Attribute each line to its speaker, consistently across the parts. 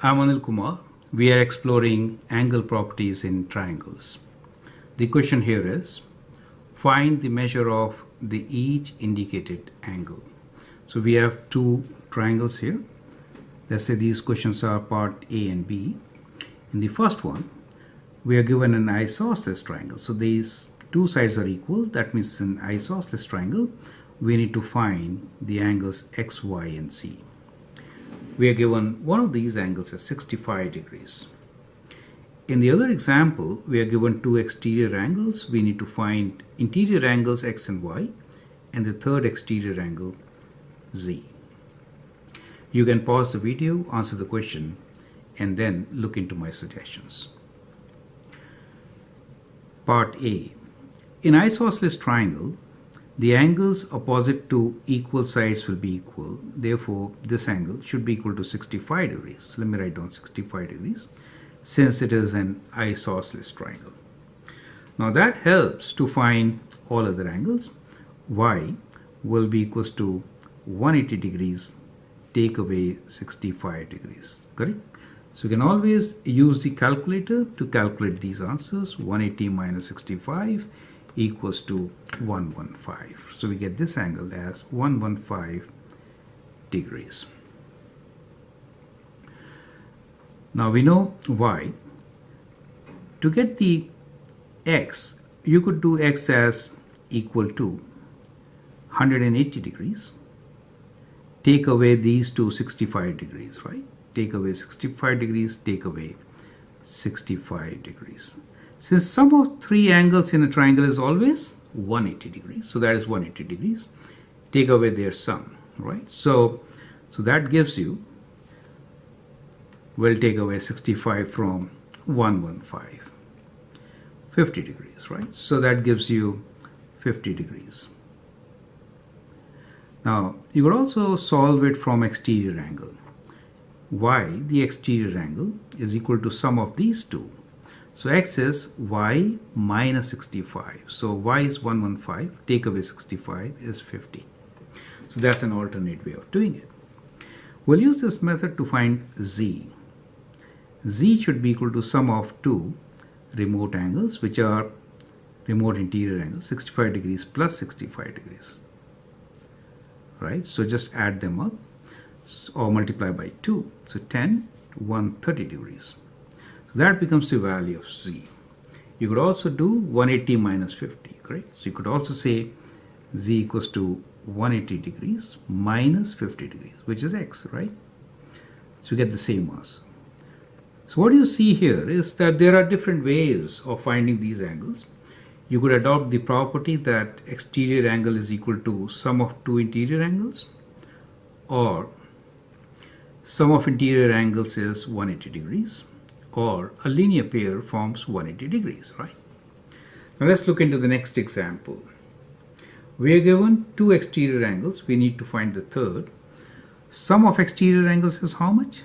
Speaker 1: I'm Anil Kumar. We are exploring angle properties in triangles. The question here is, find the measure of the each indicated angle. So we have two triangles here. Let's say these questions are part A and B. In the first one, we are given an isosceles triangle. So these two sides are equal. That means it's an isosceles triangle. We need to find the angles X, Y, and Z. We are given one of these angles as 65 degrees. In the other example, we are given two exterior angles. We need to find interior angles X and Y and the third exterior angle Z. You can pause the video, answer the question, and then look into my suggestions. Part A. In isosceles triangle, the angles opposite to equal sides will be equal. Therefore, this angle should be equal to 65 degrees. Let me write down 65 degrees since it is an isosceles triangle. Now that helps to find all other angles. Y will be equals to 180 degrees, take away 65 degrees. Correct? So you can always use the calculator to calculate these answers. 180 minus 65 equals to 115. So we get this angle as 115 degrees. Now we know Y. To get the X, you could do X as equal to 180 degrees. Take away these two 65 degrees, right? Take away 65 degrees, take away 65 degrees. Since sum of three angles in a triangle is always 180 degrees, so that is 180 degrees. Take away their sum, right? So that gives you, we'll take away 65 from 115, 50 degrees, right? So that gives you 50 degrees. Now, you could also solve it from exterior angle. Y, the exterior angle, is equal to sum of these two. So X is Y minus 65. So Y is 115, take away 65 is 50. So that's an alternate way of doing it. We'll use this method to find Z. Z should be equal to sum of two remote angles, which are remote interior angles, 65 degrees plus 65 degrees. Right? So just add them up or multiply by 2. So 10, 130 degrees. That becomes the value of Z. You could also do 180 minus 50, correct? So you could also say Z equals to 180 degrees minus 50 degrees, which is X, right? So you get the same answer. So what you see here is that there are different ways of finding these angles. You could adopt the property that exterior angle is equal to sum of two interior angles, or sum of interior angles is 180 degrees, or a linear pair forms 180 degrees, right? Now let's look into the next example. We are given two exterior angles. We need to find the third. Sum of exterior angles is how much?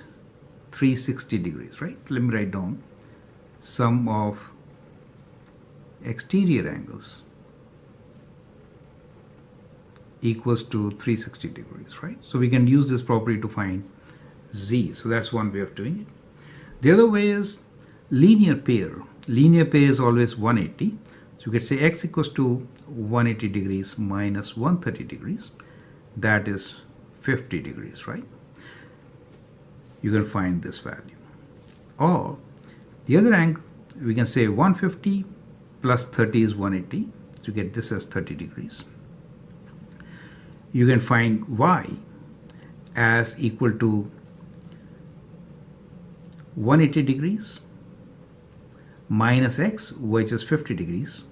Speaker 1: 360 degrees, right? Let me write down sum of exterior angles equals to 360 degrees, right? So we can use this property to find Z. So that's one way of doing it. The other way is linear pair. Linear pair is always 180. So you could say X equals to 180 degrees minus 130 degrees. That is 50 degrees, right? You can find this value. Or the other angle, we can say 150 plus 30 is 180. So you get this as 30 degrees. You can find Y as equal to 180 degrees minus X, which is 50 degrees,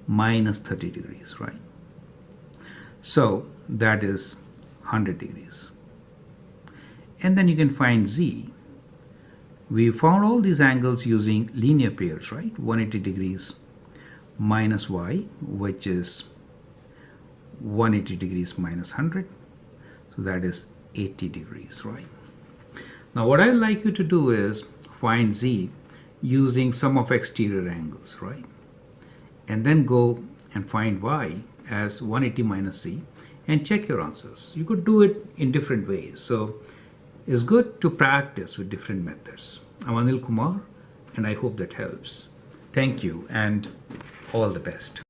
Speaker 1: minus 30 degrees, right? So that is 100 degrees. And then you can find Z. We found all these angles using linear pairs, right? 180 degrees minus Y, which is 180 degrees minus 100. So that is 80 degrees, right? Now what I'd like you to do is find Z using sum of exterior angles, right? And then go and find Y as 180 minus Z and check your answers. You could do it in different ways. So it's good to practice with different methods. I'm Anil Kumar, and I hope that helps. Thank you and all the best.